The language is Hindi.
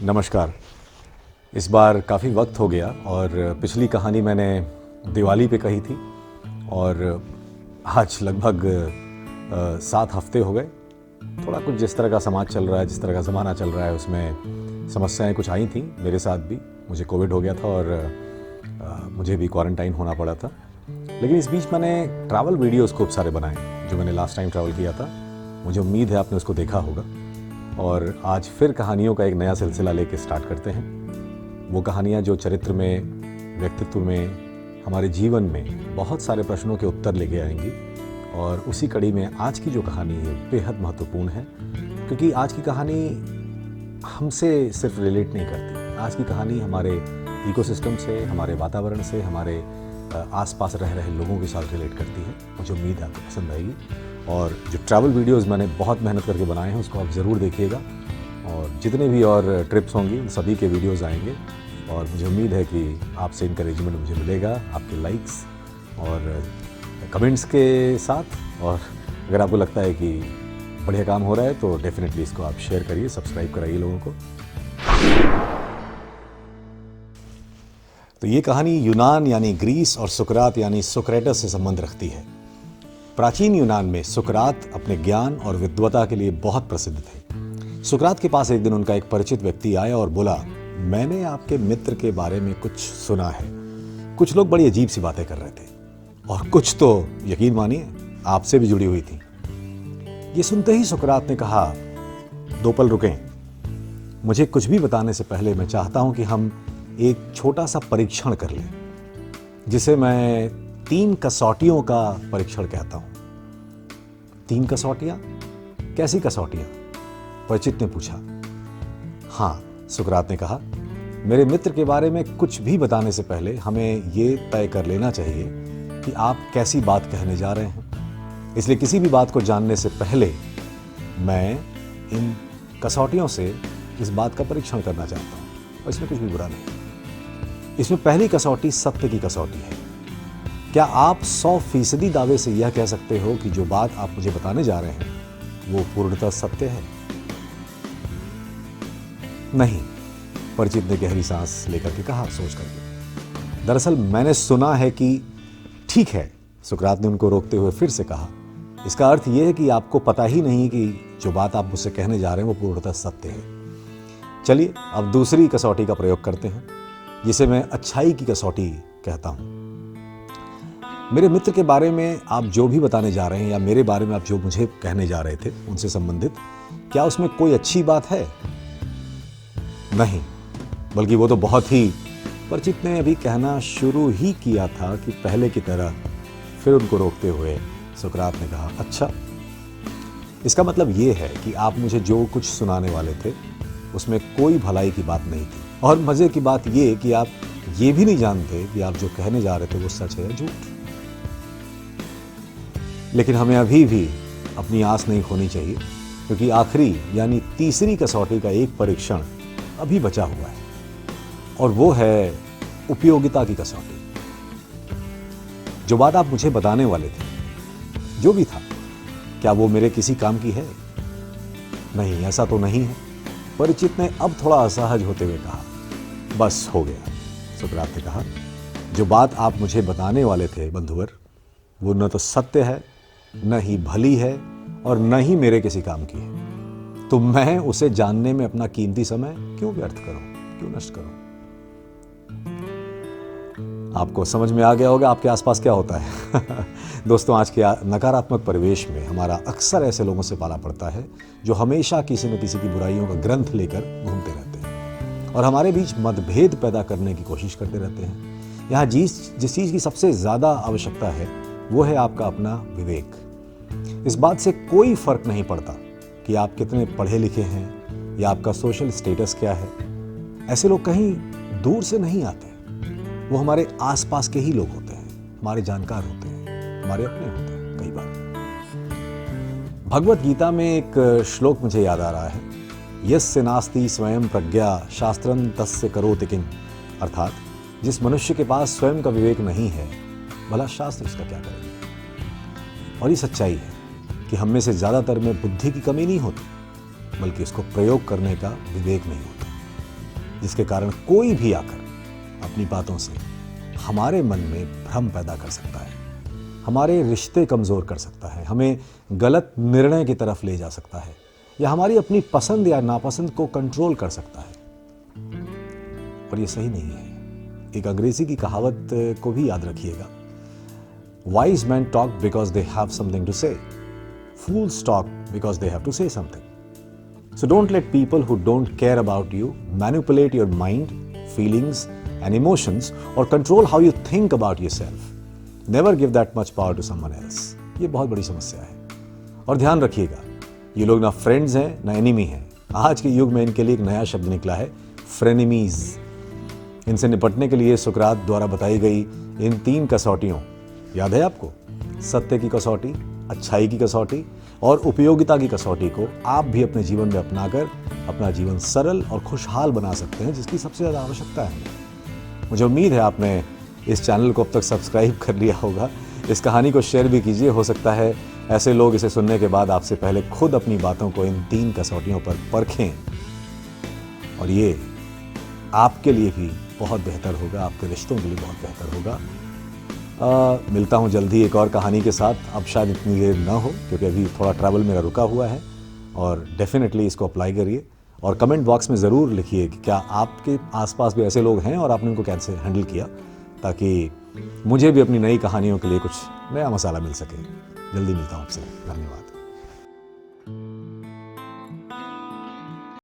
नमस्कार। इस बार काफ़ी वक्त हो गया और पिछली कहानी मैंने दिवाली पे कही थी और आज लगभग 7 हफ्ते हो गए। थोड़ा कुछ जिस तरह का समाज चल रहा है, जिस तरह का ज़माना चल रहा है, उसमें समस्याएं कुछ आई थी मेरे साथ भी। मुझे कोविड हो गया था और मुझे भी क्वारंटाइन होना पड़ा था। लेकिन इस बीच मैंने ट्रैवल वीडियोस खूब सारे बनाए जो मैंने लास्ट टाइम ट्रैवल किया था। मुझे उम्मीद है आपने उसको देखा होगा और आज फिर कहानियों का एक नया सिलसिला लेके स्टार्ट करते हैं। वो कहानियाँ जो चरित्र में, व्यक्तित्व में, हमारे जीवन में बहुत सारे प्रश्नों के उत्तर लेके आएंगी। और उसी कड़ी में आज की जो कहानी है बेहद महत्वपूर्ण है, क्योंकि आज की कहानी हमसे सिर्फ रिलेट नहीं करती। आज की कहानी हमारे इकोसिस्टम से, हमारे वातावरण से, हमारे आसपास रह रहे लोगों के साथ रिलेट करती है। मुझे उम्मीद है आपको पसंद आएगी। और जो ट्रैवल वीडियोस मैंने बहुत मेहनत करके बनाए हैं उसको आप ज़रूर देखिएगा। और जितने भी और ट्रिप्स होंगी उन सभी के वीडियोस आएंगे और मुझे उम्मीद है कि आपसे इनकरेजमेंट मुझे मिलेगा, आपके लाइक्स और कमेंट्स के साथ। और अगर आपको लगता है कि बढ़िया काम हो रहा है तो डेफिनेटली इसको आप शेयर करिए, सब्सक्राइब कराइए लोगों को। तो ये कहानी यूनान यानी ग्रीस और सुकरात यानी सोक्रेटस से संबंध रखती है। प्राचीन यूनान में सुकरात अपने ज्ञान और विद्वता के लिए बहुत प्रसिद्ध थे। सुकरात के पास एक दिन उनका एक परिचित व्यक्ति आया और बोला, मैंने आपके मित्र के बारे में कुछ सुना है। कुछ लोग बड़ी अजीब सी बातें कर रहे थे और कुछ तो यकीन मानिए आपसे भी जुड़ी हुई थी। ये सुनते ही सुकरात ने कहा, 2 पल रुकें। मुझे कुछ भी बताने से पहले मैं चाहता हूं कि हम एक छोटा सा परीक्षण कर लें, जिसे मैं 3 कसौटियों का परीक्षण कहता हूं। 3 कसौटियां? कैसी कसौटियां? परिचित ने पूछा। हाँ, सुकरात ने कहा, मेरे मित्र के बारे में कुछ भी बताने से पहले हमें ये तय कर लेना चाहिए कि आप कैसी बात कहने जा रहे हैं। इसलिए किसी भी बात को जानने से पहले मैं इन कसौटियों से इस बात का परीक्षण करना चाहता हूं। और इसमें कुछ भी बुरा नहीं। इसमें पहली कसौटी सत्य की कसौटी है। क्या आप 100% दावे से यह कह सकते हो कि जो बात आप मुझे बताने जा रहे हैं वो पूर्णतः सत्य है? नहीं, परिचित ने गहरी सांस लेकर के कहा, सोच करके। दरअसल मैंने सुना है कि ठीक है, सुकरात ने उनको रोकते हुए फिर से कहा, इसका अर्थ यह है कि आपको पता ही नहीं कि जो बात आप मुझसे कहने जा रहे हैं वो पूर्णतः सत्य है। चलिए अब दूसरी कसौटी का प्रयोग करते हैं, जिसे मैं अच्छाई की कसौटी कहता हूं। मेरे मित्र के बारे में आप जो भी बताने जा रहे हैं या मेरे बारे में आप जो मुझे कहने जा रहे थे उनसे संबंधित, क्या उसमें कोई अच्छी बात है? नहीं, बल्कि वो तो बहुत ही। परिचित ने अभी कहना शुरू ही किया था कि पहले की तरह फिर उनको रोकते हुए सुकरात ने कहा, अच्छा, इसका मतलब ये है कि आप मुझे जो कुछ सुनाने वाले थे उसमें कोई भलाई की बात नहीं थी। और मजे की बात ये कि आप ये भी नहीं जानते कि आप जो कहने जा रहे थे वो सच है या झूठ। लेकिन हमें अभी भी अपनी आस नहीं खोनी चाहिए, क्योंकि आखिरी यानी तीसरी कसौटी का एक परीक्षण अभी बचा हुआ है और वो है उपयोगिता की कसौटी। जो बात आप मुझे बताने वाले थे, जो भी था, क्या वो मेरे किसी काम की है? नहीं, ऐसा तो नहीं है। परिचित ने अब थोड़ा असहज होते हुए कहा, बस हो गया। सुकरात ने कहा, जो बात आप मुझे बताने वाले थे बंधुवर, वो न तो सत्य है, न ही भली है और न ही मेरे किसी काम की है। तो मैं उसे जानने में अपना कीमती समय क्यों व्यर्थ करूं, क्यों नष्ट करूं? आपको समझ में आ गया होगा आपके आसपास क्या होता है। दोस्तों, आज के नकारात्मक परिवेश में हमारा अक्सर ऐसे लोगों से पाला पड़ता है जो हमेशा किसी न किसी की बुराइयों का ग्रंथ लेकर घूमते रहते हैं और हमारे बीच मतभेद पैदा करने की कोशिश करते रहते हैं। यहाँ जिस चीज़ की सबसे ज़्यादा आवश्यकता है वो है आपका अपना विवेक। इस बात से कोई फर्क नहीं पड़ता कि आप कितने पढ़े लिखे हैं या आपका सोशल स्टेटस क्या है। ऐसे लोग कहीं दूर से नहीं आते, वो हमारे आसपास के ही लोग होते हैं, हमारे जानकार होते हैं, हमारे अपने होते हैं कई बार। भगवत गीता में एक श्लोक मुझे याद आ रहा है, यस्य नास्ति स्वयं प्रज्ञा शास्त्रं तस्य करोति किं। अर्थात जिस मनुष्य के पास स्वयं का विवेक नहीं है, भला शास्त्र उसका क्या करेंगे। और ये सच्चाई है कि हम में से ज़्यादातर में बुद्धि की कमी नहीं होती, बल्कि इसको प्रयोग करने का विवेक नहीं होता। जिसके कारण कोई भी आकर अपनी बातों से हमारे मन में भ्रम पैदा कर सकता है, हमारे रिश्ते कमज़ोर कर सकता है, हमें गलत निर्णय की तरफ ले जा सकता है, या हमारी अपनी पसंद या नापसंद को कंट्रोल कर सकता है। और ये सही नहीं है। एक अंग्रेजी की कहावत को भी याद रखिएगा, wise man talk because they have something to say, fools talk because they have to say something. So don't let people who don't care about you manipulate your mind, feelings and emotions or control how you think about yourself. Never give that much power to someone else. ये बहुत बड़ी समस्या है। और ध्यान रखिएगा, ये लोग ना फ्रेंड्स हैं ना एनिमी हैं। आज के युग में इनके लिए एक नया शब्द निकला है, फ्रेनेमीज। इनसे निपटने के लिए सुकरात द्वारा बताई गई इन 3 कसौटियों, याद है आपको? सत्य की कसौटी, अच्छाई की कसौटी और उपयोगिता की कसौटी को आप भी अपने जीवन में अपनाकर अपना जीवन सरल और खुशहाल बना सकते हैं, जिसकी सबसे ज़्यादा आवश्यकता है। मुझे उम्मीद है आपने इस चैनल को अब तक सब्सक्राइब कर लिया होगा। इस कहानी को शेयर भी कीजिए, हो सकता है ऐसे लोग इसे सुनने के बाद आपसे पहले खुद अपनी बातों को इन 3 कसौटियों पर परखें, और ये आपके लिए भी बहुत बेहतर होगा, आपके रिश्तों के लिए बहुत बेहतर होगा। मिलता हूँ जल्दी एक और कहानी के साथ। अब शायद इतनी देर ना हो, क्योंकि अभी थोड़ा ट्रैवल मेरा रुका हुआ है, और डेफिनेटली इसको अप्लाई करिए। और कमेंट बॉक्स में ज़रूर लिखिए कि क्या आपके आसपास भी ऐसे लोग हैं और आपने उनको कैसे हैंडल किया, ताकि मुझे भी अपनी नई कहानियों के लिए कुछ नया मसाला मिल सके। जल्दी मिलता हूँ आपसे। धन्यवाद।